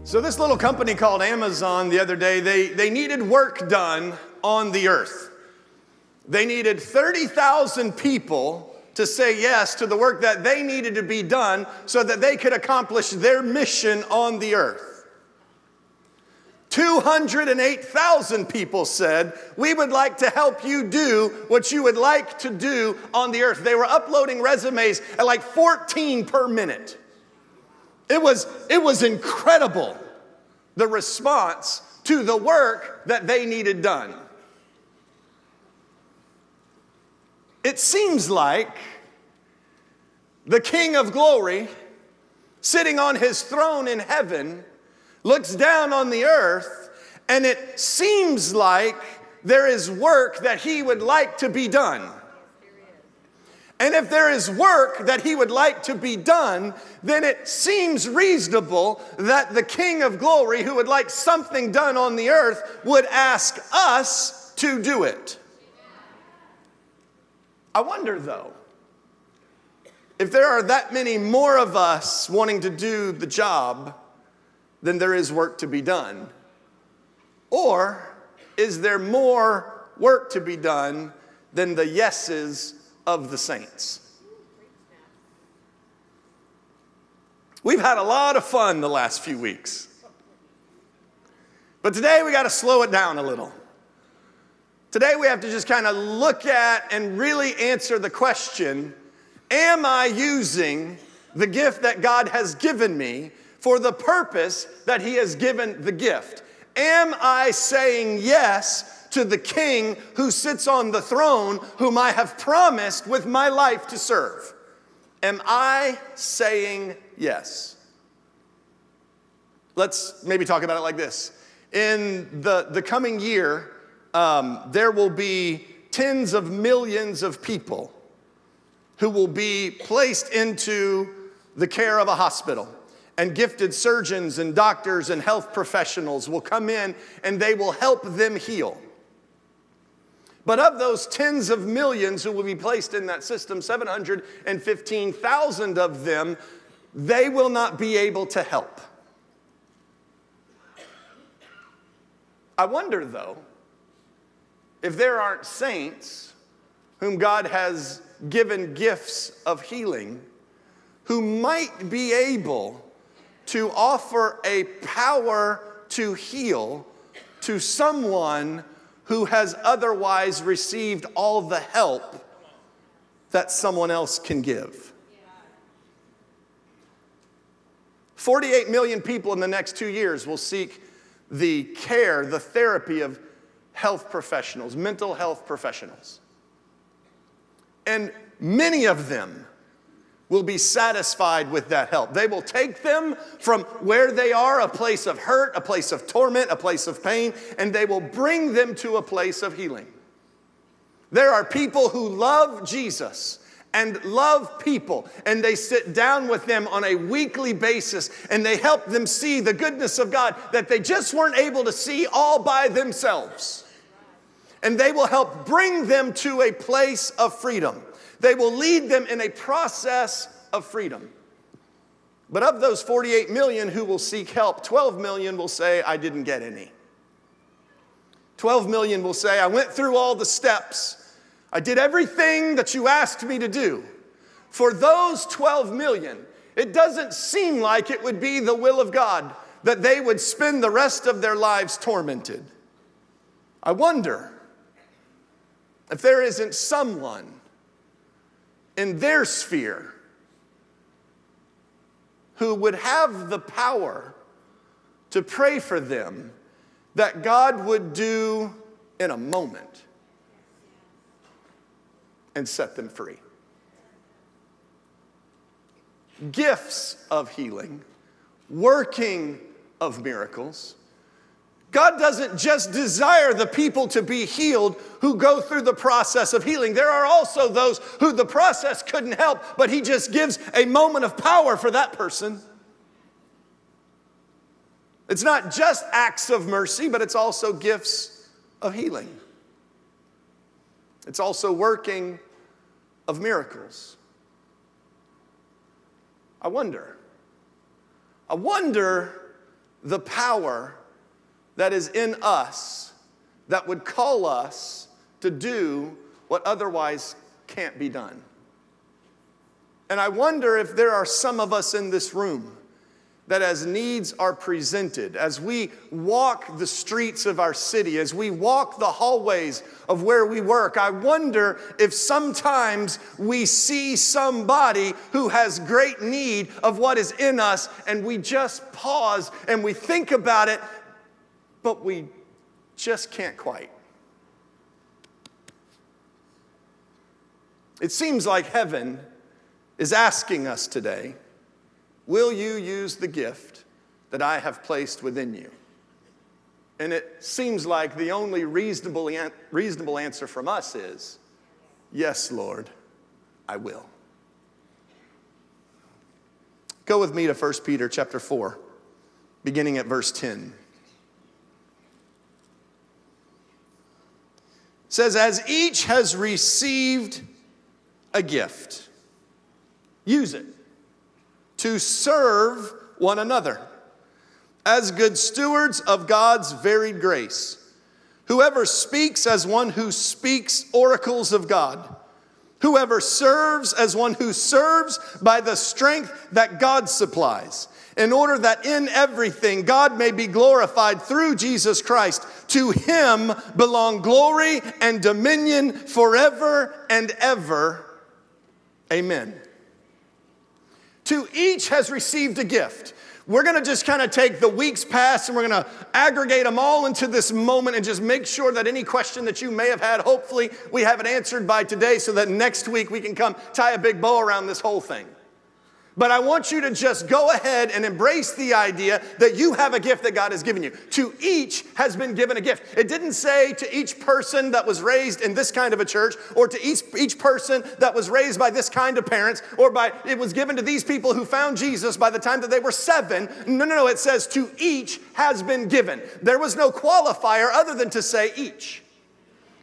So this little company called Amazon the other day, they needed work done on the earth. They needed 30,000 people to say yes to the work that they needed to be done so that they could accomplish their mission on the earth. 208,000 people said, we would like to help you do what you would like to do on the earth. They were uploading resumes at like 14 per minute. It was incredible, the response to the work that they needed done. It seems like the King of Glory, sitting on his throne in heaven, looks down on the earth, and it seems like there is work that he would like to be done. And if there is work that he would like to be done, then it seems reasonable that the King of Glory, who would like something done on the earth, would ask us to do it. I wonder, though, if there are that many more of us wanting to do the job than there is work to be done. Or is there more work to be done than the yeses of the saints? We've had a lot of fun the last few weeks. But today we got to slow it down a little. Today we have to just kind of look at and really answer the question, am I using the gift that God has given me for the purpose that he has given the gift? Am I saying yes to the King who sits on the throne, whom I have promised with my life to serve? Am I saying yes? Let's maybe talk about it like this. In the coming year, there will be tens of millions of people who will be placed into the care of a hospital. And gifted surgeons and doctors and health professionals will come in and they will help them heal. But of those tens of millions who will be placed in that system, 715,000 of them, they will not be able to help. I wonder, though, if there aren't saints whom God has given gifts of healing who might be able to offer a power to heal to someone who has otherwise received all the help that someone else can give. 48 million people in the next 2 years will seek the care, the therapy of health professionals, mental health professionals. And many of them will be satisfied with that help. They will take them from where they are, a place of hurt, a place of torment, a place of pain, and they will bring them to a place of healing. There are people who love Jesus and love people, and they sit down with them on a weekly basis, and they help them see the goodness of God that they just weren't able to see all by themselves. And they will help bring them to a place of freedom. They will lead them in a process of freedom. But of those 48 million who will seek help, 12 million will say, I didn't get any. 12 million will say, I went through all the steps. I did everything that you asked me to do. For those 12 million, it doesn't seem like it would be the will of God that they would spend the rest of their lives tormented. I wonder if there isn't someone in their sphere who would have the power to pray for them that God would do in a moment and set them free. Gifts of healing, working of miracles. God doesn't just desire the people to be healed who go through the process of healing. There are also those who the process couldn't help, but he just gives a moment of power for that person. It's not just acts of mercy, but it's also gifts of healing. It's also working of miracles. I wonder the power that is in us that would call us to do what otherwise can't be done. And I wonder if there are some of us in this room that as needs are presented, as we walk the streets of our city, as we walk the hallways of where we work, I wonder if sometimes we see somebody who has great need of what is in us, and we just pause and we think about it, but we just can't quite. It seems like heaven is asking us today, will you use the gift that I have placed within you? And it seems like the only reasonable answer from us is, yes, Lord, I will. Go with me to 1 Peter chapter 4, beginning at verse 10. It says, as each has received a gift, use it to serve one another as good stewards of God's varied grace. Whoever speaks as one who speaks oracles of God. Whoever serves as one who serves by the strength that God supplies, in order that in everything God may be glorified through Jesus Christ. To him belong glory and dominion forever and ever. Amen. To each has received a gift. We're going to just kind of take the weeks past and we're going to aggregate them all into this moment and just make sure that any question that you may have had, hopefully we have it answered by today so that next week we can come tie a big bow around this whole thing. But I want you to just go ahead and embrace the idea that you have a gift that God has given you. To each has been given a gift. It didn't say to each person that was raised in this kind of a church, or to each person that was raised by this kind of parents, or it was given to these people who found Jesus by the time that they were 7. No. It says to each has been given. There was no qualifier other than to say each.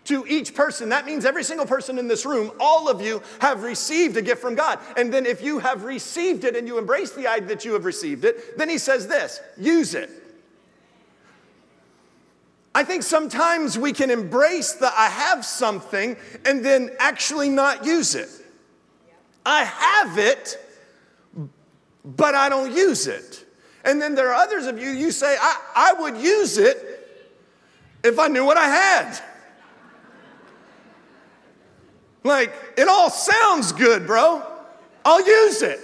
To each person. That means every single person in this room, all of you have received a gift from God. And then if you have received it and you embrace the idea that you have received it, then he says this, use it. I think sometimes we can embrace the I have something and then actually not use it. I have it, but I don't use it. And then there are others of you, you say, I would use it if I knew what I had. Like, it all sounds good, bro. I'll use it.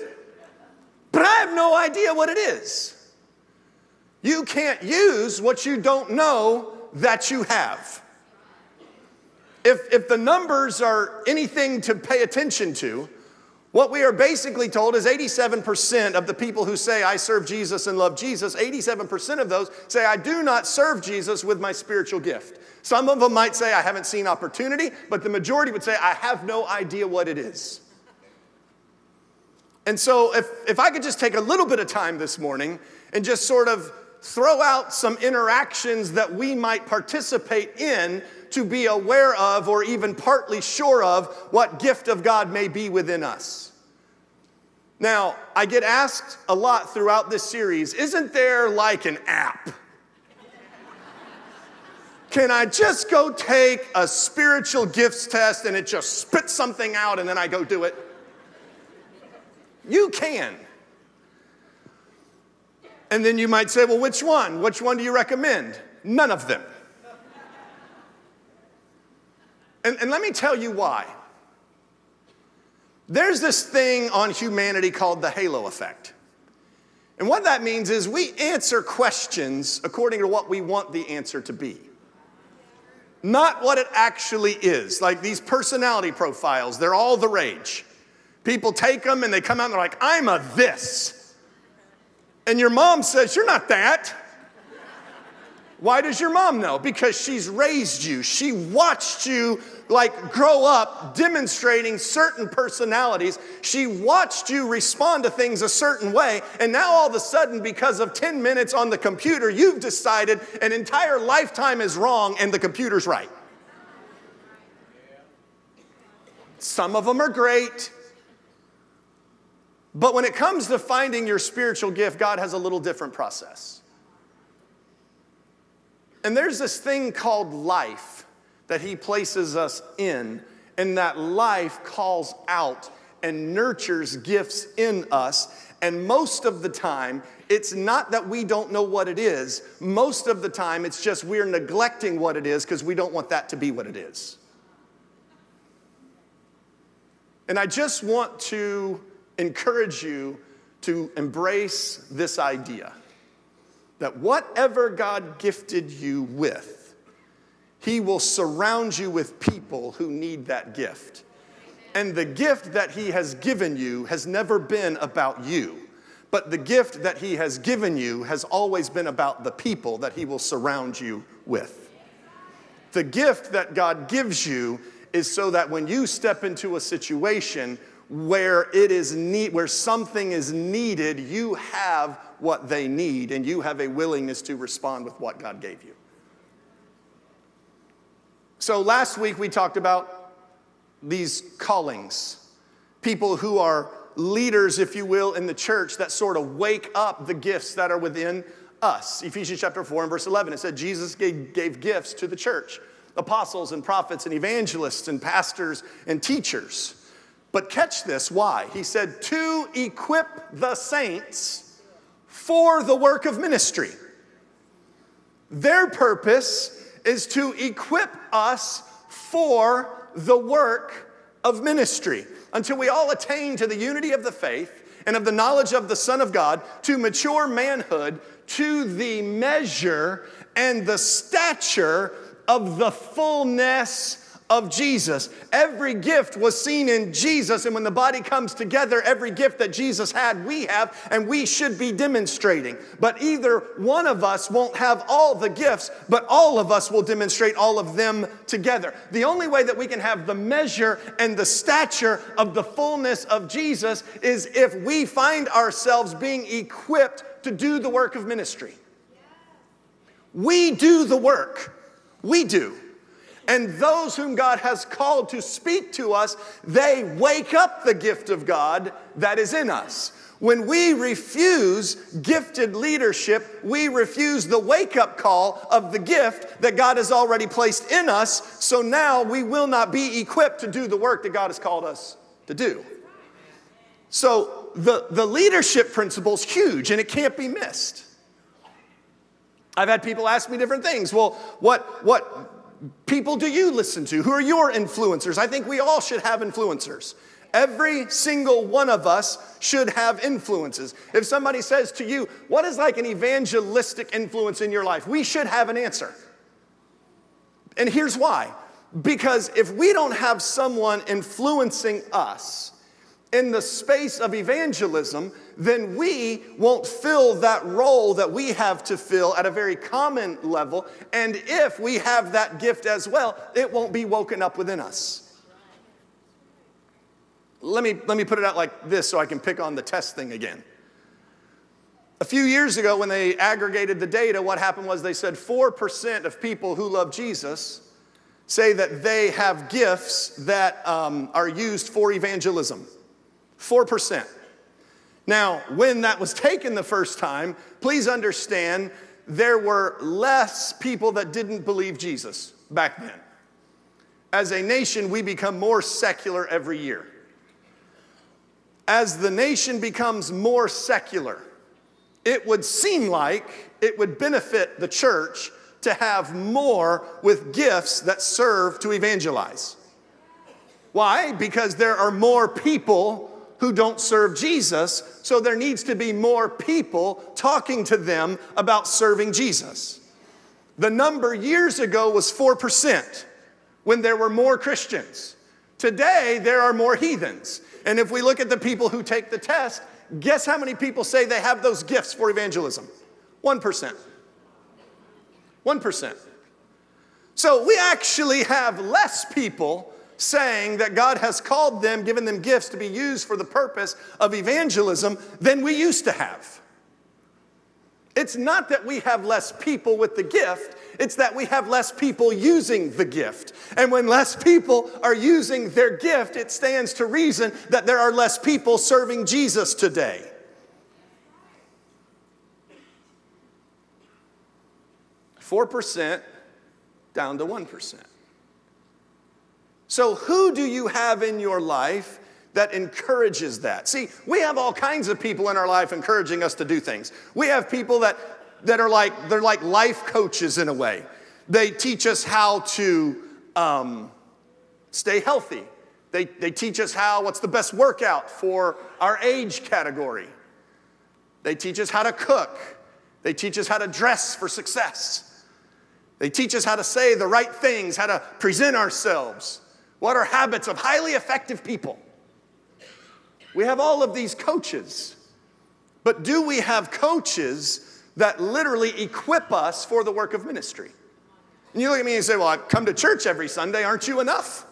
But I have no idea what it is. You can't use what you don't know that you have. If the numbers are anything to pay attention to, what we are basically told is 87% of the people who say, I serve Jesus and love Jesus, 87% of those say, I do not serve Jesus with my spiritual gift. Some of them might say, I haven't seen opportunity, but the majority would say, I have no idea what it is. And so if I could just take a little bit of time this morning and just sort of throw out some interactions that we might participate in to be aware of or even partly sure of what gift of God may be within us. Now, I get asked a lot throughout this series, isn't there like an app? Can I just go take a spiritual gifts test and it just spits something out and then I go do it? You can. And then you might say, well, which one? Which one do you recommend? None of them. And let me tell you why. There's this thing on humanity called the halo effect. And what that means is we answer questions according to what we want the answer to be. Not what it actually is. Like these personality profiles, they're all the rage. People take them and they come out and they're like, I'm a this. And your mom says, you're not that. Why does your mom know? Because she's raised you. She watched you grow up demonstrating certain personalities. She watched you respond to things a certain way. And now all of a sudden, because of 10 minutes on the computer, you've decided an entire lifetime is wrong and the computer's right. Some of them are great. But when it comes to finding your spiritual gift, God has a little different process. And there's this thing called life that he places us in, and that life calls out and nurtures gifts in us. And most of the time, it's not that we don't know what it is. Most of the time, it's just we're neglecting what it is because we don't want that to be what it is. And I just want to encourage you to embrace this idea that whatever God gifted you with, he will surround you with people who need that gift. And the gift that he has given you has never been about you, but the gift that he has given you has always been about the people that he will surround you with. The gift that God gives you is so that when you step into a situation where where something is needed, you have what they need, and you have a willingness to respond with what God gave you. So last week we talked about these callings, people who are leaders, if you will, in the church that sort of wake up the gifts that are within us. Ephesians chapter 4 and verse 11, it said Jesus gave gifts to the church, apostles and prophets and evangelists and pastors and teachers. But catch this, why? He said, to equip the saints for the work of ministry. Their purpose is to equip us for the work of ministry until we all attain to the unity of the faith and of the knowledge of the Son of God, to mature manhood, to the measure and the stature of the fullness of Jesus. Every gift was seen in Jesus, and when the body comes together, every gift that Jesus had, we have, and we should be demonstrating. But either one of us won't have all the gifts, but all of us will demonstrate all of them together. The only way that we can have the measure and the stature of the fullness of Jesus is if we find ourselves being equipped to do the work of ministry. We do the work. We do. And those whom God has called to speak to us, they wake up the gift of God that is in us. When we refuse gifted leadership, we refuse the wake-up call of the gift that God has already placed in us. So now we will not be equipped to do the work that God has called us to do. So the leadership principle is huge, and it can't be missed. I've had people ask me different things. Well, what people do you listen to? Who are your influencers? I think we all should have influencers. Every single one of us should have influences. If somebody says to you, what is like an evangelistic influence in your life? We should have an answer. And here's why. Because if we don't have someone influencing us in the space of evangelism, then we won't fill that role that we have to fill at a very common level. And if we have that gift as well, it won't be woken up within us. Let me put it out like this so I can pick on the test thing again. A few years ago when they aggregated the data, what happened was they said 4% of people who love Jesus say that they have gifts that are used for evangelism. 4%. Now, when that was taken the first time, please understand there were less people that didn't believe Jesus back then. As a nation, we become more secular every year. As the nation becomes more secular, it would seem like it would benefit the church to have more with gifts that serve to evangelize. Why? Because there are more people who don't serve Jesus, so there needs to be more people talking to them about serving Jesus. The number years ago was 4% when there were more Christians. Today, there are more heathens. And if we look at the people who take the test, guess how many people say they have those gifts for evangelism? 1%. 1%. So we actually have less people saying that God has called them, given them gifts to be used for the purpose of evangelism than we used to have. It's not that we have less people with the gift, it's that we have less people using the gift. And when less people are using their gift, it stands to reason that there are less people serving Jesus today. 4% down to 1%. So who do you have in your life that encourages that? See, we have all kinds of people in our life encouraging us to do things. We have people that are like life coaches in a way. They teach us how to stay healthy. They teach us what's the best workout for our age category. They teach us how to cook. They teach us how to dress for success. They teach us how to say the right things, how to present ourselves. What are habits of highly effective people? We have all of these coaches. But do we have coaches that literally equip us for the work of ministry? And you look at me and say, well, I come to church every Sunday. Aren't you enough?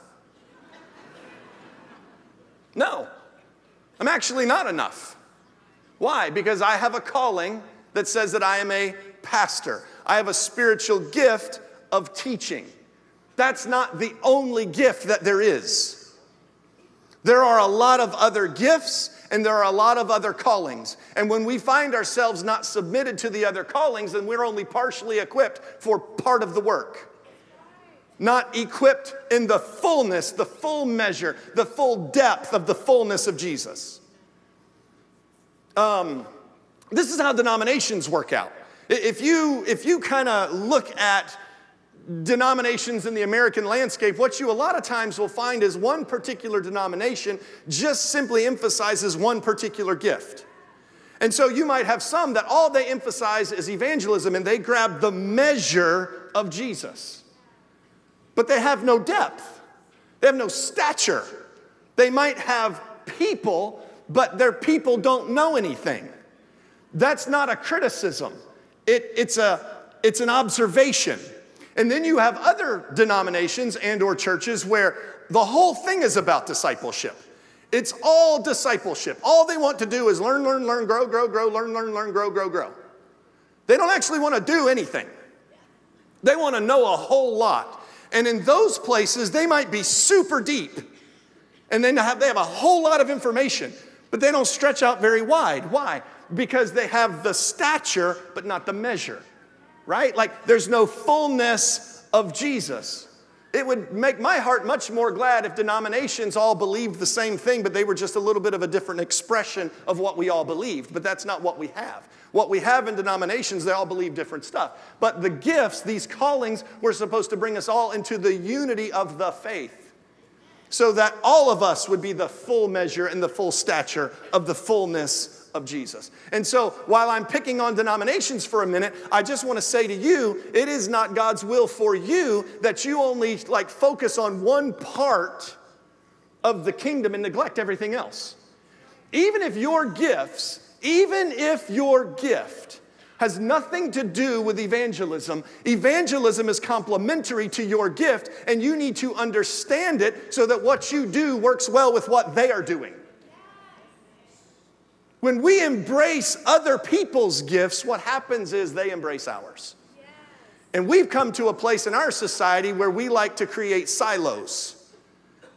No, I'm actually not enough. Why? Because I have a calling that says that I am a pastor. I have a spiritual gift of teaching. That's not the only gift that there is. There are a lot of other gifts and there are a lot of other callings. And when we find ourselves not submitted to the other callings, then we're only partially equipped for part of the work. Not equipped in the fullness, the full measure, the full depth of the fullness of Jesus. This is how denominations work out. If you kind of look at denominations in the American landscape, what you a lot of times will find is one particular denomination just simply emphasizes one particular gift. And so you might have some that all they emphasize is evangelism and they grab the measure of Jesus. But they have no depth. They have no stature. They might have people, but their people don't know anything. That's not a criticism. It's an observation. And then you have other denominations and or churches where the whole thing is about discipleship. It's all discipleship. All they want to do is learn, grow, learn, grow. They don't actually want to do anything. They want to know a whole lot. And in those places, they might be super deep. And then they have a whole lot of information, but they don't stretch out very wide. Why? Because they have the stature, but not the measure. Right? Like there's no fullness of Jesus. It would make my heart much more glad if denominations all believed the same thing, but they were just a little bit of a different expression of what we all believed. But that's not what we have. What we have in denominations, they all believe different stuff. But the gifts, these callings, were supposed to bring us all into the unity of the faith, so that all of us would be the full measure and the full stature of the fullness of Jesus. And so while I'm picking on denominations for a minute, I just want to say to you, it is not God's will for you that you only focus on one part of the kingdom and neglect everything else. Even if your gift has nothing to do with evangelism is complementary to your gift, and you need to understand it so that what you do works well with what they are doing. When we embrace other people's gifts, what happens is they embrace ours. And we've come to a place in our society where we like to create silos.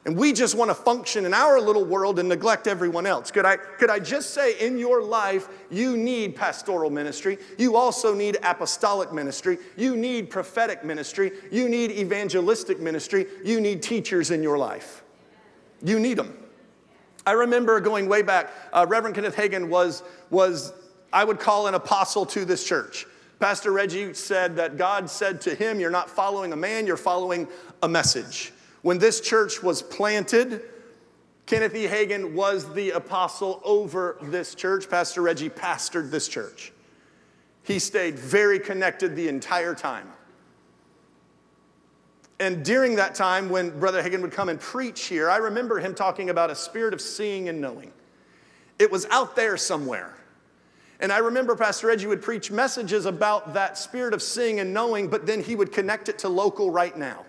And we just want to function in our little world and neglect everyone else. Could I just say, in your life, you need pastoral ministry. You also need apostolic ministry. You need prophetic ministry. You need evangelistic ministry. You need teachers in your life. You need them. I remember going way back, Reverend Kenneth Hagin was, I would call, an apostle to this church. Pastor Reggie said that God said to him, you're not following a man, you're following a message. When this church was planted, Kenneth E. Hagin was the apostle over this church. Pastor Reggie pastored this church. He stayed very connected the entire time. And during that time, when Brother Hagin would come and preach here, I remember him talking about a spirit of seeing and knowing. It was out there somewhere. And I remember Pastor Reggie would preach messages about that spirit of seeing and knowing, but then he would connect it to local right now.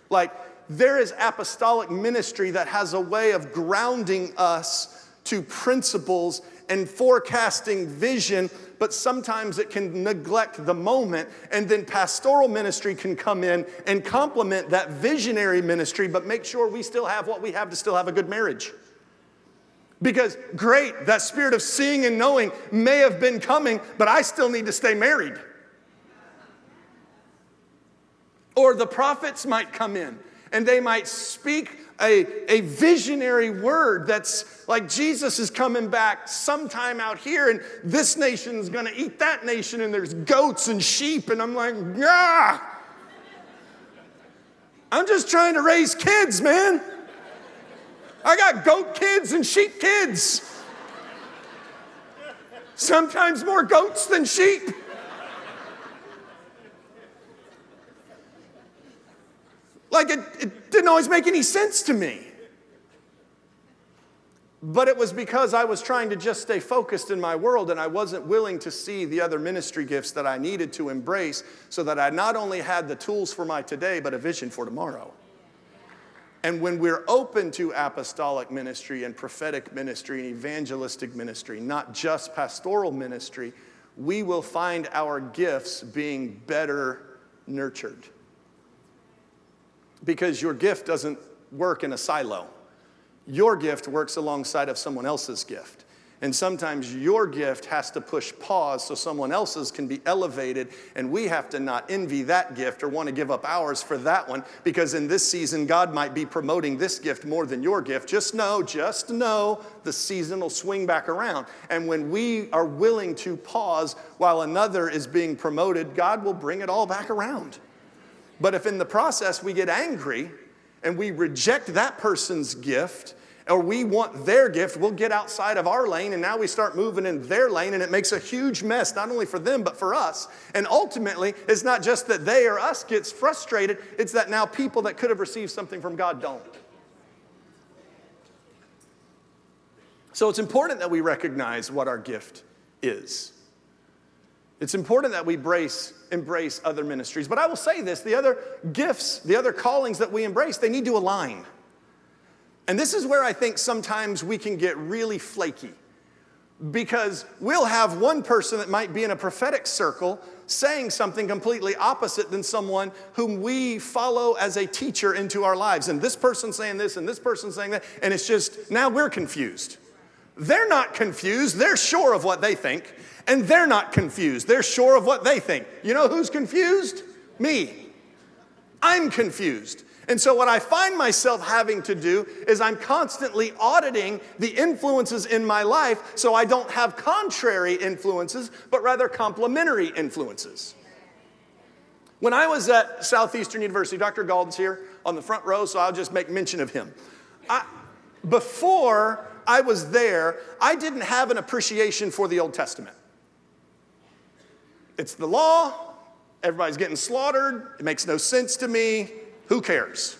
Like, there is apostolic ministry that has a way of grounding us to principles and forecasting vision, but sometimes it can neglect the moment, and then pastoral ministry can come in and complement that visionary ministry, but make sure we still have what we have to still have a good marriage. Because great, that spirit of seeing and knowing may have been coming, but I still need to stay married. Or the prophets might come in and they might speak a visionary word that's like Jesus is coming back sometime out here and this nation's gonna eat that nation and there's goats and sheep, and I'm like, yeah. I'm just trying to raise kids, man. I got goat kids and sheep kids. Sometimes more goats than sheep. Like it didn't always make any sense to me. But it was because I was trying to just stay focused in my world and I wasn't willing to see the other ministry gifts that I needed to embrace so that I not only had the tools for my today, but a vision for tomorrow. And when we're open to apostolic ministry and prophetic ministry and evangelistic ministry, not just pastoral ministry, we will find our gifts being better nurtured. Because your gift doesn't work in a silo. Your gift works alongside of someone else's gift. And sometimes your gift has to push pause so someone else's can be elevated, and we have to not envy that gift or want to give up ours for that one, because in this season, God might be promoting this gift more than your gift. Just know, the season will swing back around. And when we are willing to pause while another is being promoted, God will bring it all back around. But if in the process we get angry and we reject that person's gift, or we want their gift, we'll get outside of our lane, and now we start moving in their lane, and it makes a huge mess, not only for them, but for us. And ultimately, it's not just that they or us gets frustrated, it's that now people that could have received something from God don't. So it's important that we recognize what our gift is. It's important that we embrace other ministries. But I will say this, the other gifts, the other callings that we embrace, they need to align. And this is where I think sometimes we can get really flaky, because we'll have one person that might be in a prophetic circle saying something completely opposite than someone whom we follow as a teacher into our lives. And this person saying this and this person saying that, and it's just, now we're confused. They're not confused, they're sure of what they think, and they're not confused, they're sure of what they think. You know who's confused? Me. I'm confused. And so what I find myself having to do is I'm constantly auditing the influences in my life so I don't have contrary influences, but rather complementary influences. When I was at Southeastern University, Dr. Galton's here on the front row, so I'll just make mention of him. Before I was there, I didn't have an appreciation for the Old Testament. It's the law, everybody's getting slaughtered, it makes no sense to me. Who cares?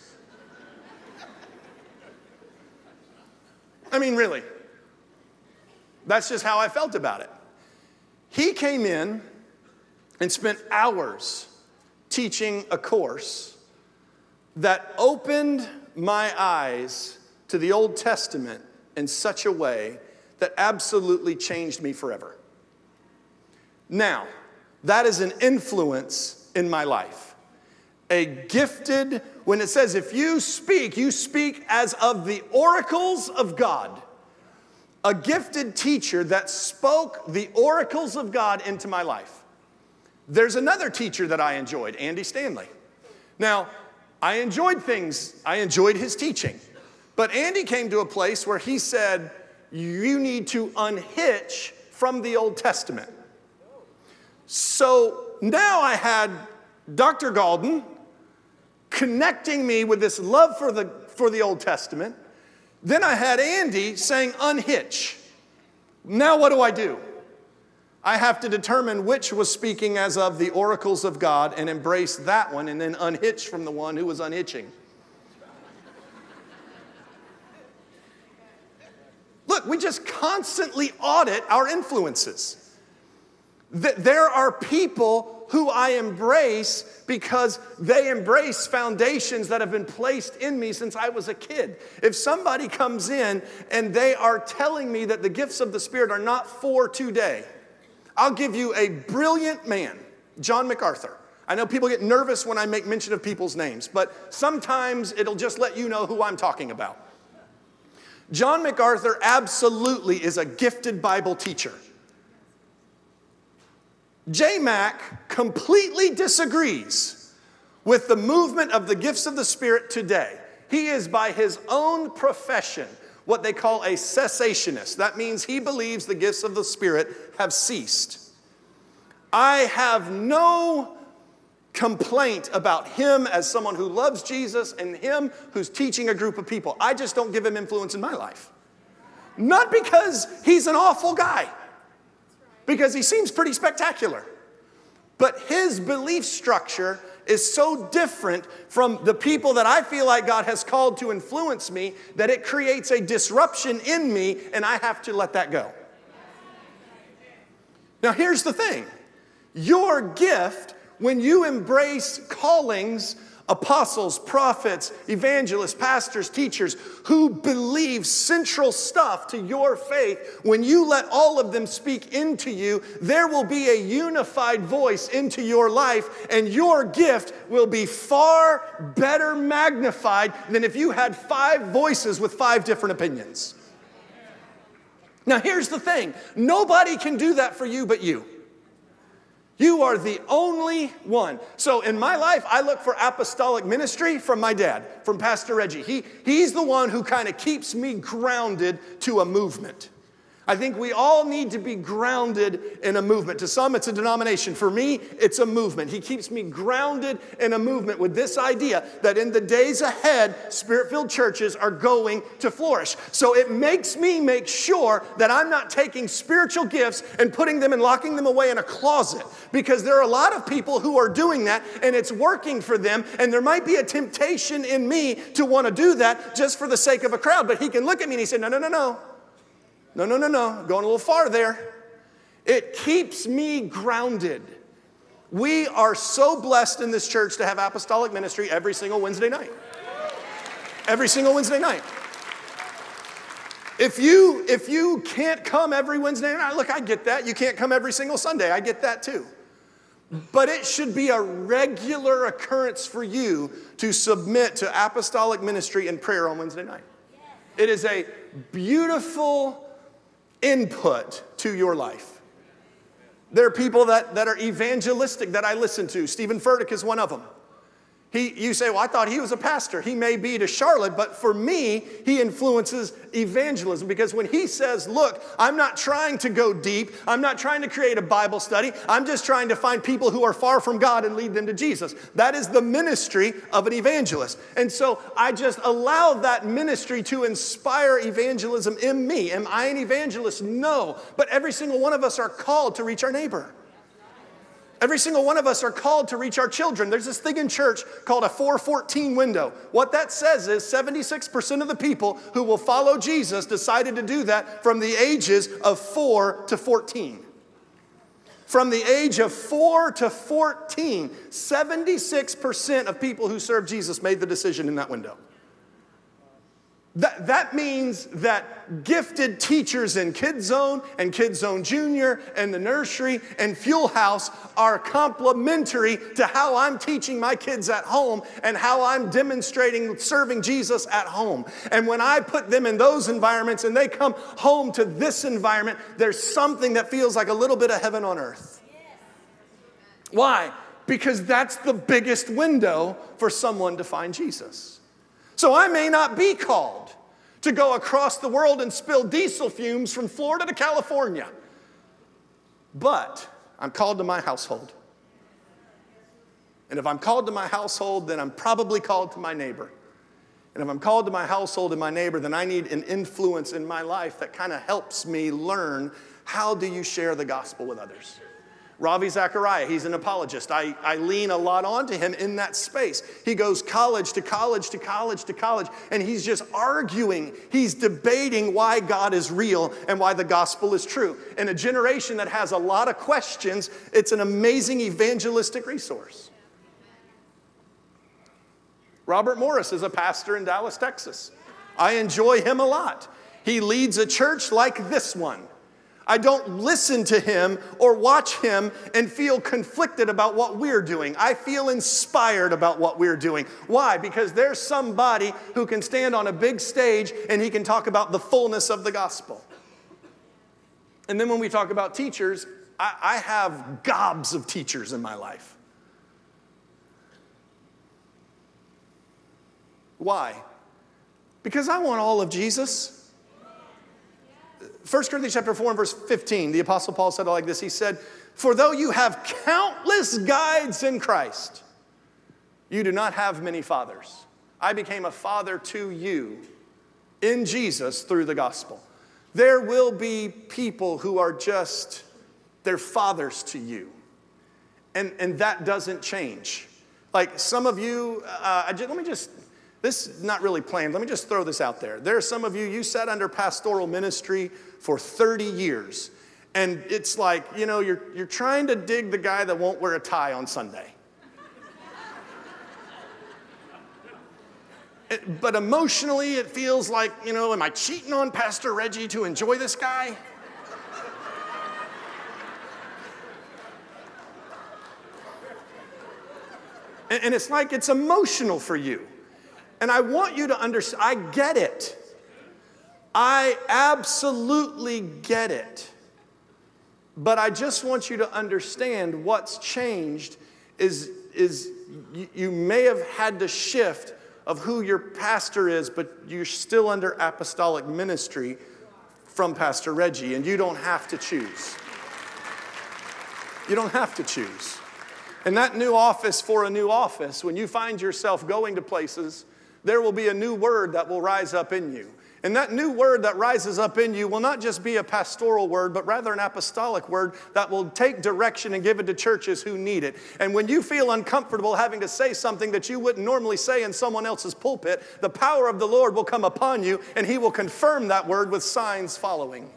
I mean, really. That's just how I felt about it. He came in and spent hours teaching a course that opened my eyes to the Old Testament in such a way that absolutely changed me forever. Now, that is an influence in my life. A gifted, when it says if you speak as of the oracles of God. A gifted teacher that spoke the oracles of God into my life. There's another teacher that I enjoyed, Andy Stanley. Now, I enjoyed his teaching. But Andy came to a place where he said, you need to unhitch from the Old Testament. So now I had Dr. Galton connecting me with this love for the Old Testament. Then I had Andy saying, unhitch. Now what do? I have to determine which was speaking as of the oracles of God and embrace that one and then unhitch from the one who was unhitching. Look, we just constantly audit our influences. There are people who I embrace because they embrace foundations that have been placed in me since I was a kid. If somebody comes in and they are telling me that the gifts of the Spirit are not for today, I'll give you a brilliant man, John MacArthur. I know people get nervous when I make mention of people's names, but sometimes it'll just let you know who I'm talking about. John MacArthur absolutely is a gifted Bible teacher. J. Mac completely disagrees with the movement of the gifts of the Spirit today, he is by his own profession what they call a cessationist. That means he believes the gifts of the Spirit have ceased. I have no complaint about him as someone who loves Jesus and him who's teaching a group of people. I just don't give him influence in my life. Not because he's an awful guy, because he seems pretty spectacular. But his belief structure is so different from the people that I feel like God has called to influence me that it creates a disruption in me, and I have to let that go. Now, here's the thing. Your gift, when you embrace callings, apostles, prophets, evangelists, pastors, teachers, who believe central stuff to your faith, when you let all of them speak into you, there will be a unified voice into your life, and your gift will be far better magnified than if you had 5 voices with 5 different opinions. Now, here's the thing. Nobody can do that for you but you. You are the only one. So in my life, I look for apostolic ministry from my dad, from Pastor Reggie. He's the one who kind of keeps me grounded to a movement. I think we all need to be grounded in a movement. To some, it's a denomination. For me, it's a movement. He keeps me grounded in a movement with this idea that in the days ahead, Spirit-filled churches are going to flourish. So it makes me make sure that I'm not taking spiritual gifts and putting them and locking them away in a closet. Because there are a lot of people who are doing that, and it's working for them. And there might be a temptation in me to want to do that just for the sake of a crowd. But he can look at me and he said, no. Going a little far there. It keeps me grounded. We are so blessed in this church to have apostolic ministry every single Wednesday night. Every single Wednesday night. If you can't come every Wednesday night, look, I get that. You can't come every single Sunday. I get that too. But it should be a regular occurrence for you to submit to apostolic ministry and prayer on Wednesday night. It is a beautiful input to your life. There are people that are evangelistic that I listen to. Stephen Furtick is one of them. You say, well, I thought he was a pastor. He may be to Charlotte, but for me, he influences evangelism because when he says, look, I'm not trying to go deep. I'm not trying to create a Bible study. I'm just trying to find people who are far from God and lead them to Jesus. That is the ministry of an evangelist. And so I just allow that ministry to inspire evangelism in me. Am I an evangelist? No. But every single one of us are called to reach our neighbor. Every single one of us are called to reach our children. There's this thing in church called a 414 window. What that says is 76% of the people who will follow Jesus decided to do that from the ages of 4 to 14. From the age of 4 to 14, 76% of people who serve Jesus made the decision in that window. That means that gifted teachers in Kids Zone and Kids Zone Junior and the nursery and Fuel House are complementary to how I'm teaching my kids at home and how I'm demonstrating serving Jesus at home. And when I put them in those environments and they come home to this environment, there's something that feels like a little bit of heaven on earth. Why? Because that's the biggest window for someone to find Jesus. So I may not be called to go across the world and spill diesel fumes from Florida to California. But I'm called to my household. And if I'm called to my household, then I'm probably called to my neighbor. And if I'm called to my household and my neighbor, then I need an influence in my life that kind of helps me learn how do you share the gospel with others. Ravi Zachariah, he's an apologist. I lean a lot onto him in that space. He goes college to college to college to college, and he's just arguing. He's debating why God is real and why the gospel is true. In a generation that has a lot of questions, it's an amazing evangelistic resource. Robert Morris is a pastor in Dallas, Texas. I enjoy him a lot. He leads a church like this one. I don't listen to him or watch him and feel conflicted about what we're doing. I feel inspired about what we're doing. Why? Because there's somebody who can stand on a big stage and he can talk about the fullness of the gospel. And then when we talk about teachers, I have gobs of teachers in my life. Why? Because I want all of Jesus. 1 Corinthians chapter 4 and verse 15, the Apostle Paul said it like this. He said, "For though you have countless guides in Christ, you do not have many fathers. I became a father to you in Jesus through the gospel." There will be people who are just, they're fathers to you. And that doesn't change. Like some of you, this is not really planned. Let me just throw this out there. There are some of you, you sat under pastoral ministry for 30 years. And it's like, you're trying to dig the guy that won't wear a tie on Sunday. But emotionally, it feels like, am I cheating on Pastor Reggie to enjoy this guy? And it's like it's emotional for you. And I want you to understand, I get it. I absolutely get it. But I just want you to understand what's changed is you may have had to shift of who your pastor is, but you're still under apostolic ministry from Pastor Reggie, and you don't have to choose. You don't have to choose. And that new office for a new office, when you find yourself going to places, there will be a new word that will rise up in you. And that new word that rises up in you will not just be a pastoral word, but rather an apostolic word that will take direction and give it to churches who need it. And when you feel uncomfortable having to say something that you wouldn't normally say in someone else's pulpit, the power of the Lord will come upon you, and He will confirm that word with signs following.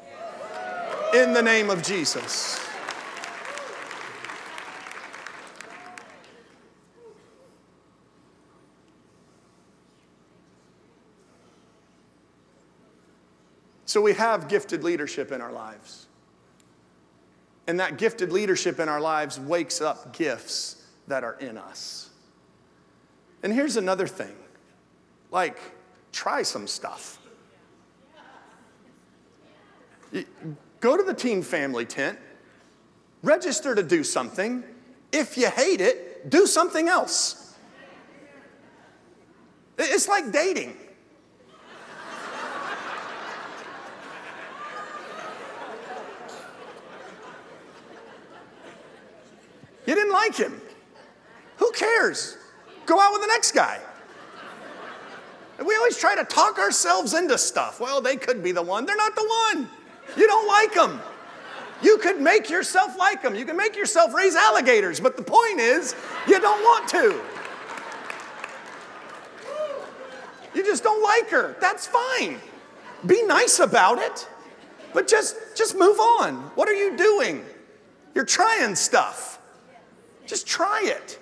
In the name of Jesus. So we have gifted leadership in our lives. And that gifted leadership in our lives wakes up gifts that are in us. And here's another thing. Like, try some stuff. Go to the teen family tent. Register to do something. If you hate it, do something else. It's like dating. You didn't like him. Who cares? Go out with the next guy. We always try to talk ourselves into stuff. Well, they could be the one. They're not the one. You don't like them. You could make yourself like them. You can make yourself raise alligators. But the point is, you don't want to. You just don't like her. That's fine. Be nice about it. But just move on. What are you doing? You're trying stuff. Just try it.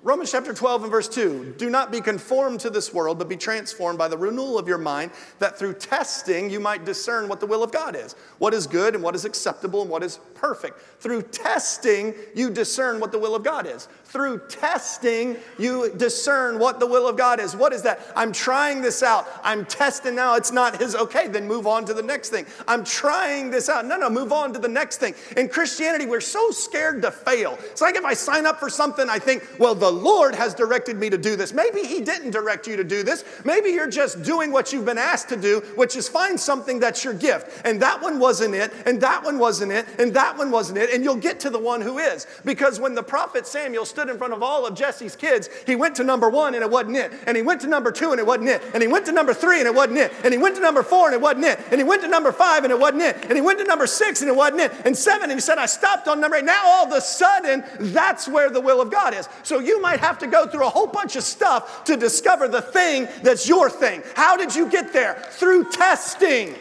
Romans chapter 12 and verse 2. Do not be conformed to this world, but be transformed by the renewal of your mind, that through testing you might discern what the will of God is. What is good and what is acceptable and what is perfect. Through testing you discern what the will of God is. Through testing you discern what the will of God is. What is that? I'm trying this out. I'm testing now. It's not His. Okay, then move on to the next thing. I'm trying this out. No, move on to the next thing. In Christianity, we're so scared to fail. It's like if I sign up for something, I think, well, the Lord has directed me to do this. Maybe He didn't direct you to do this. Maybe you're just doing what you've been asked to do, which is find something that's your gift. And that one wasn't it, and that one wasn't it, and that one wasn't it, and you'll get to the one who is. Because when the prophet Samuel stood in front of all of Jesse's kids, he went to number 1 and it wasn't it. And he went to number 2 and it wasn't it. And he went to number 3 and it wasn't it. And he went to number 4 and it wasn't it. And he went to number 5 and it wasn't it. And he went to number 6 and it wasn't it. And 7 and he said, I stopped on number 8. Now all of a sudden, that's where the will of God is. So you might have to go through a whole bunch of stuff to discover the thing that's your thing. How did you get there? Through testing.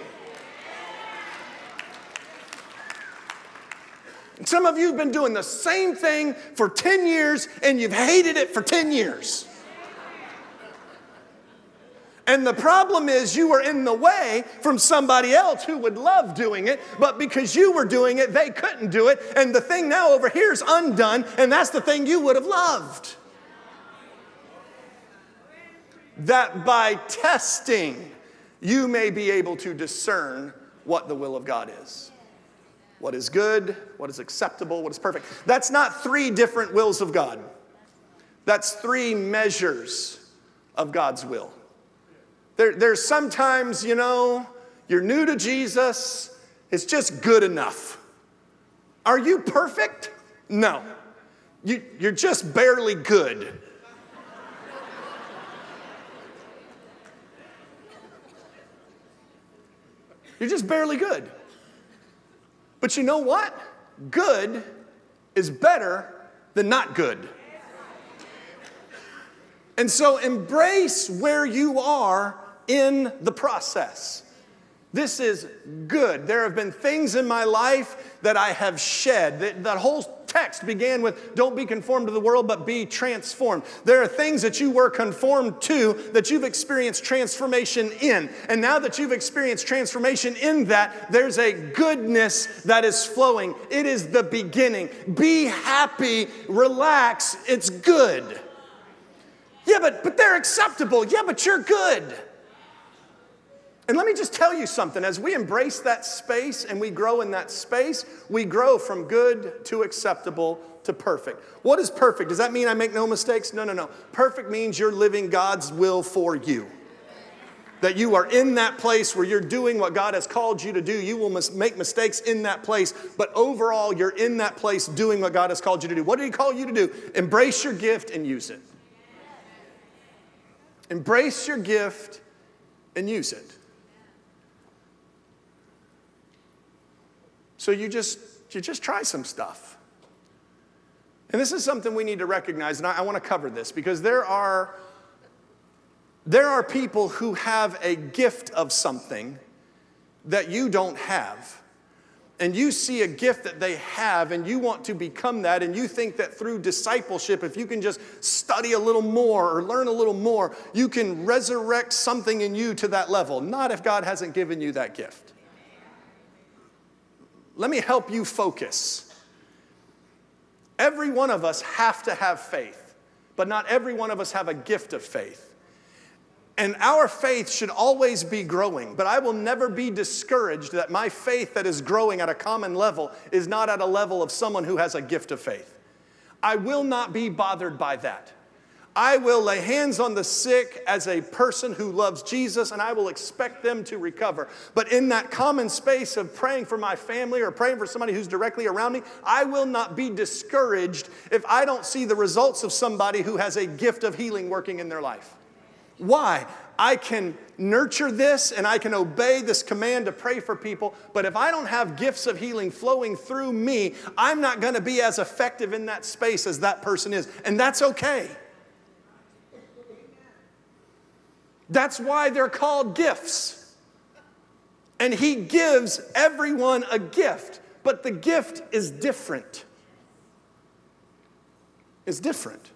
Some of you have been doing the same thing for 10 years and you've hated it for 10 years. And the problem is you were in the way from somebody else who would love doing it, but because you were doing it, they couldn't do it. And the thing now over here is undone, and that's the thing you would have loved. That by testing, you may be able to discern what the will of God is. What is good, what is acceptable, what is perfect. That's not 3 different wills of God. That's 3 measures of God's will. There's sometimes, you're new to Jesus, it's just good enough. Are you perfect? No. You're just barely good. You're just barely good. But you know what? Good is better than not good. And so embrace where you are in the process. This is good. There have been things in my life that I have shed. That whole text began with, don't be conformed to the world, but be transformed. There are things that you were conformed to that you've experienced transformation in. And now that you've experienced transformation in that, there's a goodness that is flowing. It is the beginning. Be happy, relax, it's good. Yeah, but they're acceptable. Yeah, but you're good. And let me just tell you something. As we embrace that space and we grow in that space, we grow from good to acceptable to perfect. What is perfect? Does that mean I make no mistakes? No. Perfect means you're living God's will for you. That you are in that place where you're doing what God has called you to do. You will make mistakes in that place, but overall you're in that place doing what God has called you to do. What did He call you to do? Embrace your gift and use it. Embrace your gift and use it. So you just try some stuff. And this is something we need to recognize, and I want to cover this because there are people who have a gift of something that you don't have. And you see a gift that they have and you want to become that, and you think that through discipleship, if you can just study a little more or learn a little more, you can resurrect something in you to that level. Not if God hasn't given you that gift. Let me help you focus. Every one of us have to have faith, but not every one of us have a gift of faith. And our faith should always be growing, but I will never be discouraged that my faith that is growing at a common level is not at a level of someone who has a gift of faith. I will not be bothered by that. I will lay hands on the sick as a person who loves Jesus, and I will expect them to recover. But in that common space of praying for my family or praying for somebody who's directly around me, I will not be discouraged if I don't see the results of somebody who has a gift of healing working in their life. Why? I can nurture this and I can obey this command to pray for people, but if I don't have gifts of healing flowing through me, I'm not going to be as effective in that space as that person is, and that's okay. That's why they're called gifts. And He gives everyone a gift, but the gift is different. It's different.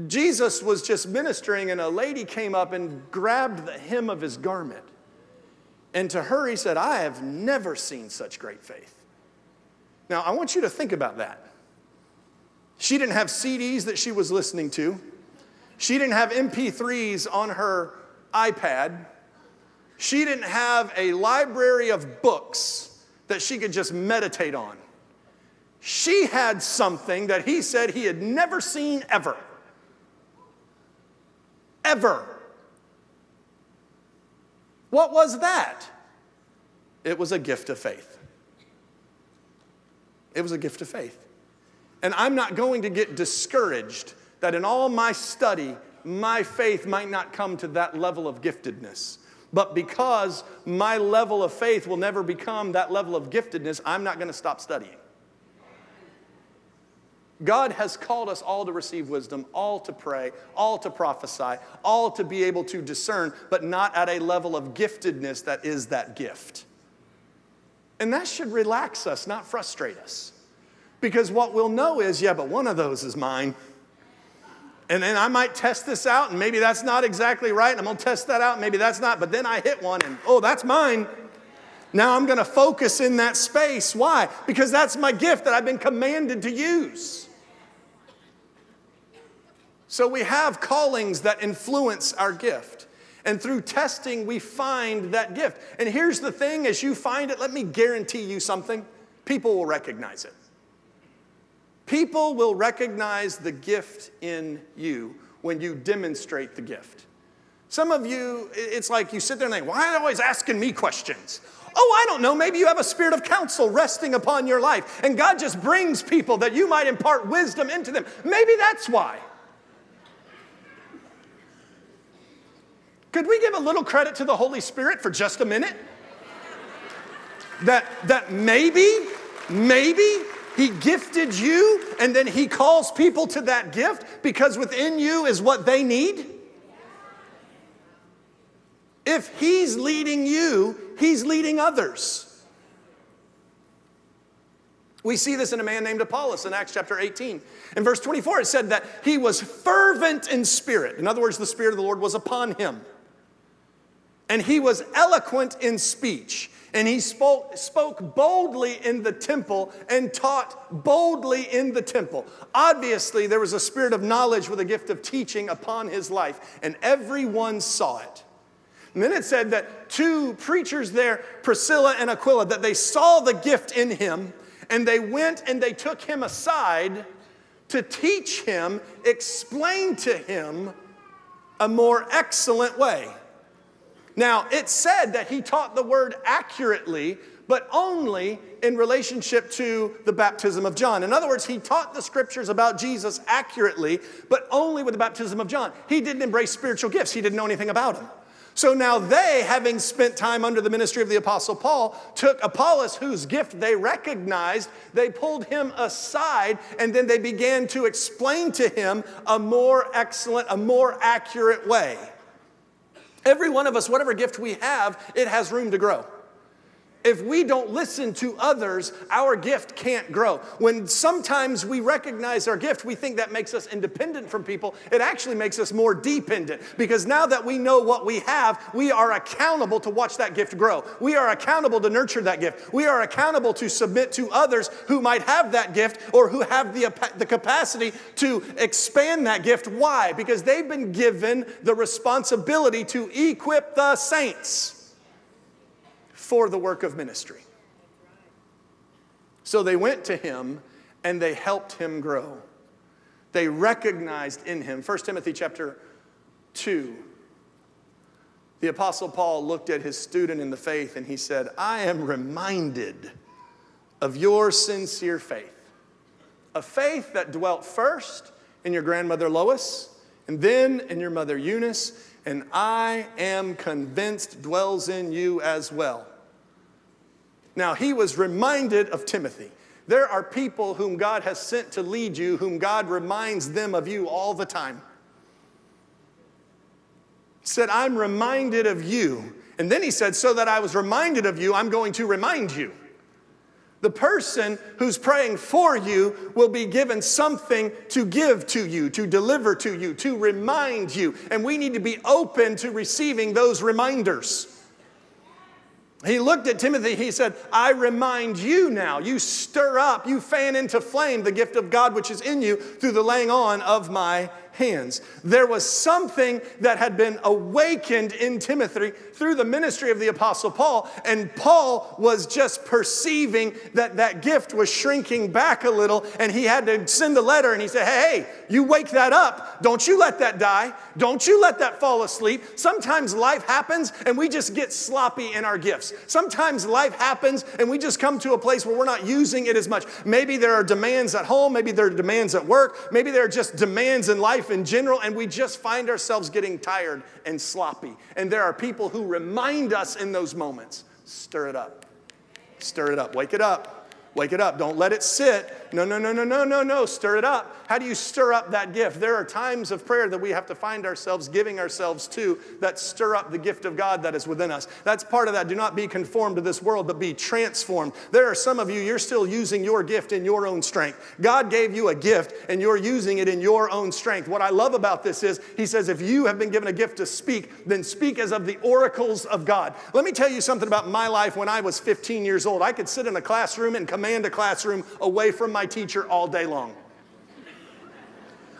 Jesus was just ministering and a lady came up and grabbed the hem of His garment. And to her He said, I have never seen such great faith. Now, I want you to think about that. She didn't have CDs that she was listening to. She didn't have MP3s on her iPad. She didn't have a library of books that she could just meditate on. She had something that He said He had never seen ever. Ever. What was that? It was a gift of faith. It was a gift of faith. And I'm not going to get discouraged that in all my study, my faith might not come to that level of giftedness. But because my level of faith will never become that level of giftedness, I'm not going to stop studying. God has called us all to receive wisdom, all to pray, all to prophesy, all to be able to discern, but not at a level of giftedness that is that gift. And that should relax us, not frustrate us. Because what we'll know is, yeah, but one of those is mine. And then I might test this out, and maybe that's not exactly right, and I'm going to test that out, and maybe that's not, but then I hit one, and oh, that's mine. Now I'm going to focus in that space. Why? Because that's my gift that I've been commanded to use. So we have callings that influence our gift. And through testing, we find that gift. And here's the thing, as you find it, let me guarantee you something. People will recognize it. People will recognize the gift in you when you demonstrate the gift. Some of you, it's like you sit there and think, why are they always asking me questions? Oh, I don't know, maybe you have a spirit of counsel resting upon your life, and God just brings people that you might impart wisdom into them. Maybe that's why. Could we give a little credit to the Holy Spirit for just a minute? That maybe He gifted you, and then He calls people to that gift because within you is what they need? If He's leading you, He's leading others. We see this in a man named Apollos in Acts chapter 18. In verse 24, it said that he was fervent in spirit. In other words, the Spirit of the Lord was upon him. And he was eloquent in speech. And he spoke boldly in the temple and taught boldly in the temple. Obviously, there was a spirit of knowledge with a gift of teaching upon his life. And everyone saw it. And then it said that two preachers there, Priscilla and Aquila, that they saw the gift in him, and they went and they took him aside to teach him, explain to him a more excellent way. Now, it said that he taught the word accurately, but only in relationship to the baptism of John. In other words, he taught the scriptures about Jesus accurately, but only with the baptism of John. He didn't embrace spiritual gifts. He didn't know anything about them. So now they, having spent time under the ministry of the Apostle Paul, took Apollos, whose gift they recognized, they pulled him aside, and then they began to explain to him a more excellent, a more accurate way. Every one of us, whatever gift we have, it has room to grow. If we don't listen to others, our gift can't grow. When sometimes we recognize our gift, we think that makes us independent from people. It actually makes us more dependent, because now that we know what we have, we are accountable to watch that gift grow. We are accountable to nurture that gift. We are accountable to submit to others who might have that gift or who have the capacity to expand that gift. Why? Because they've been given the responsibility to equip the saints for the work of ministry. So they went to him and they helped him grow. They recognized in him. 1 Timothy chapter 2, the Apostle Paul looked at his student in the faith and he said, I am reminded of your sincere faith. A faith that dwelt first in your grandmother Lois and then in your mother Eunice, and I am convinced dwells in you as well. Now, he was reminded of Timothy. There are people whom God has sent to lead you, whom God reminds them of you all the time. He said, I'm reminded of you. And then he said, so that I was reminded of you, I'm going to remind you. The person who's praying for you will be given something to give to you, to deliver to you, to remind you. And we need to be open to receiving those reminders. He looked at Timothy, he said, I remind you now. You stir up, you fan into flame the gift of God which is in you through the laying on of my hands. There was something that had been awakened in Timothy through the ministry of the Apostle Paul, and Paul was just perceiving that that gift was shrinking back a little, and he had to send a letter, and he said, hey, you wake that up. Don't you let that die. Don't you let that fall asleep. Sometimes life happens, and we just get sloppy in our gifts. Sometimes life happens, and we just come to a place where we're not using it as much. Maybe there are demands at home. Maybe there are demands at work. Maybe there are just demands in life in general, and we just find ourselves getting tired and sloppy. And there are people who remind us in those moments, stir it up. Stir it up. Wake it up. Wake it up. Don't let it sit. No. Stir it up. How do you stir up that gift? There are times of prayer that we have to find ourselves giving ourselves to that stir up the gift of God that is within us. That's part of that. Do not be conformed to this world, but be transformed. There are some of you, you're still using your gift in your own strength. God gave you a gift, and you're using it in your own strength. What I love about this is, he says, if you have been given a gift to speak, then speak as of the oracles of God. Let me tell you something about my life when I was 15 years old. I could sit in a classroom and command a classroom away from my teacher all day long.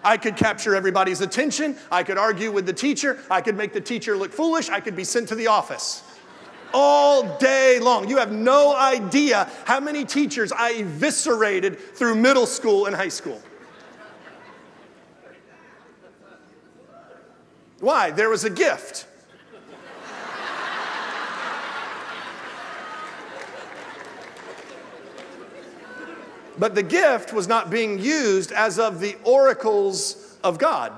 I could capture everybody's attention. I could argue with the teacher. I could make the teacher look foolish. I could be sent to the office all day long. You have no idea how many teachers I eviscerated through middle school and high school. Why? There was a gift. But the gift was not being used as of the oracles of God.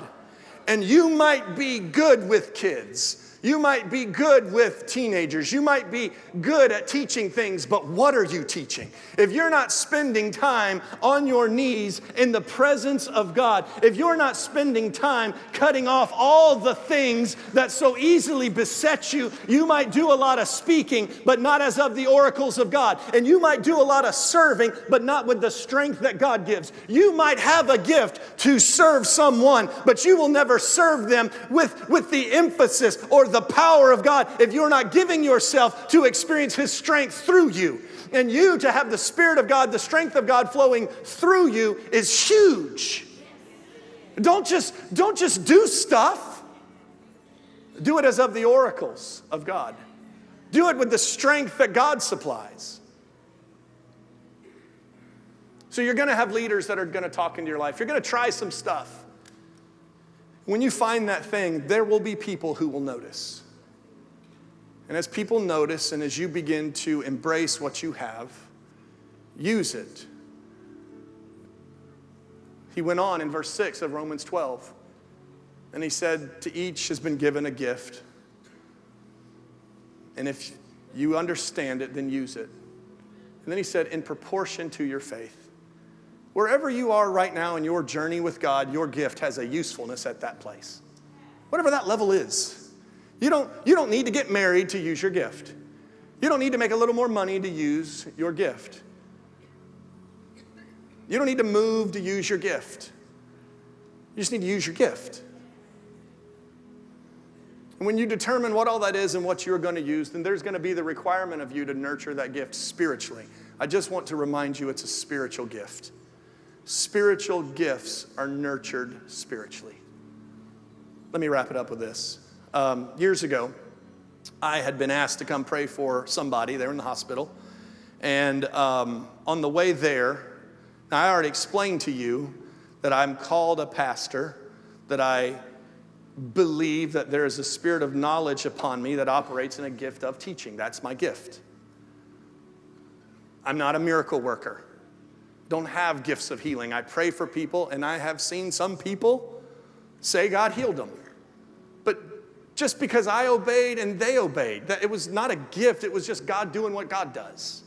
And you might be good with kids. You might be good with teenagers. You might be good at teaching things, but what are you teaching? If you're not spending time on your knees in the presence of God, if you're not spending time cutting off all the things that so easily beset you, you might do a lot of speaking, but not as of the oracles of God. And you might do a lot of serving, but not with the strength that God gives. You might have a gift to serve someone, but you will never serve them with the emphasis or the power of God if you're not giving yourself to experience His strength through you. And you to have the Spirit of God, the strength of God flowing through you is huge. Don't just do stuff. Do it as of the oracles of God. Do it with the strength that God supplies. So you're going to have leaders that are going to talk into your life. You're going to try some stuff. When you find that thing, there will be people who will notice. And as people notice, and as you begin to embrace what you have, use it. He went on in verse 6 of Romans 12, and he said, to each has been given a gift. And if you understand it, then use it. And then he said, in proportion to your faith. Wherever you are right now in your journey with God, your gift has a usefulness at that place. Whatever that level is. You don't need to get married to use your gift. You don't need to make a little more money to use your gift. You don't need to move to use your gift. You just need to use your gift. And when you determine what all that is and what you're going to use, then there's going to be the requirement of you to nurture that gift spiritually. I just want to remind you it's a spiritual gift. Spiritual gifts are nurtured spiritually. Let me wrap it up with this. Years ago, I had been asked to come pray for somebody. They were in the hospital. And on the way there, now I already explained to you that I'm called a pastor, that I believe that there is a spirit of knowledge upon me that operates in a gift of teaching. That's my gift. I'm not a miracle worker. Don't have gifts of healing. I pray for people, and I have seen some people say God healed them. But just because I obeyed and they obeyed, that it was not a gift, it was just God doing what God does.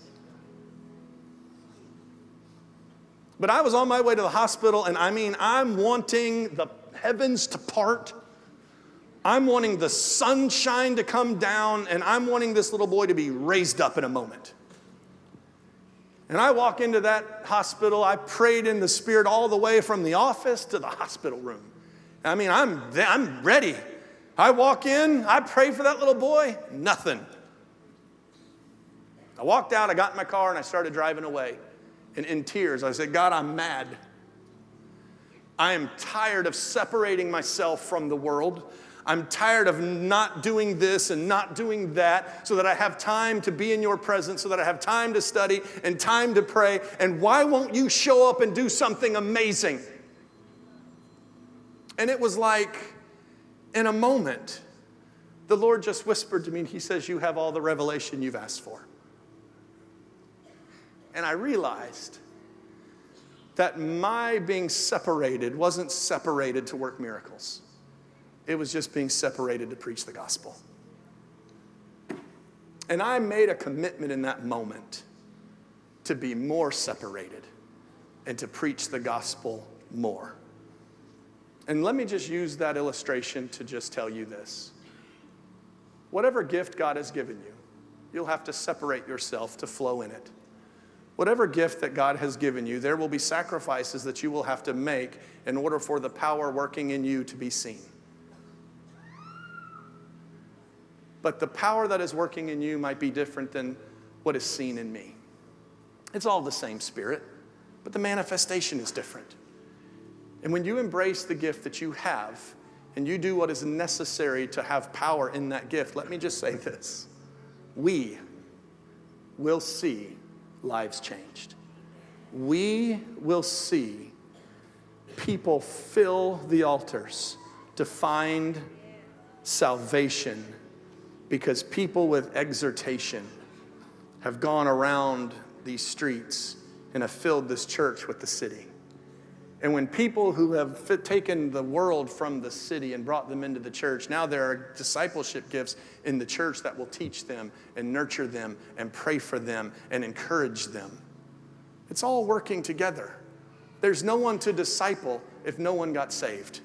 But I was on my way to the hospital, and I'm wanting the heavens to part. I'm wanting the sunshine to come down, and I'm wanting this little boy to be raised up in a moment. And I walk into that hospital. I prayed in the Spirit all the way from the office to the hospital room. I'm ready. I walk in, I pray for that little boy, nothing. I walked out, I got in my car, and I started driving away. And in tears, I said, God, I'm mad. I am tired of separating myself from the world. I'm tired of not doing this and not doing that so that I have time to be in your presence, so that I have time to study and time to pray. And why won't you show up and do something amazing? And it was like, in a moment, the Lord just whispered to me, and He says, you have all the revelation you've asked for. And I realized that my being separated wasn't separated to work miracles. It was just being separated to preach the gospel. And I made a commitment in that moment to be more separated and to preach the gospel more. And let me just use that illustration to just tell you this. Whatever gift God has given you, you'll have to separate yourself to flow in it. Whatever gift that God has given you, there will be sacrifices that you will have to make in order for the power working in you to be seen. But the power that is working in you might be different than what is seen in me. It's all the same Spirit, but the manifestation is different. And when you embrace the gift that you have, and you do what is necessary to have power in that gift, let me just say this. We will see lives changed. We will see people fill the altars to find salvation because people with exhortation have gone around these streets and have filled this church with the city. And when people who have taken the world from the city and brought them into the church, now there are discipleship gifts in the church that will teach them and nurture them and pray for them and encourage them. It's all working together. There's no one to disciple if no one got saved.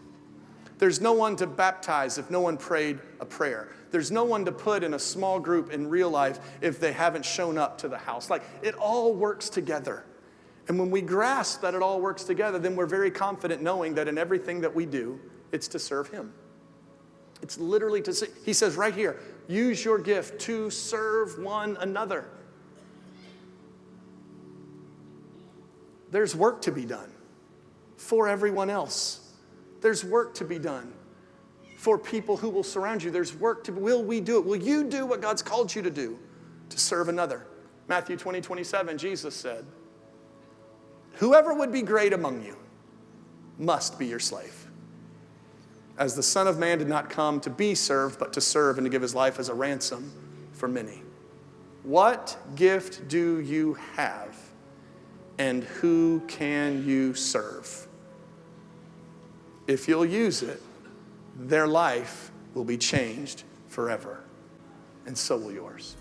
There's no one to baptize if no one prayed a prayer. There's no one to put in a small group in real life if they haven't shown up to the house. Like, it all works together. And when we grasp that it all works together, then we're very confident knowing that in everything that we do, it's to serve Him. It's literally to, He says right here, use your gift to serve one another. There's work to be done for everyone else. There's work to be done for people who will surround you. There's work to, will we do it? Will you do what God's called you to do to serve another? Matthew 20:27, Jesus said, whoever would be great among you must be your slave. As the Son of Man did not come to be served, but to serve and to give His life as a ransom for many. What gift do you have? And who can you serve? If you'll use it, their life will be changed forever. And so will yours.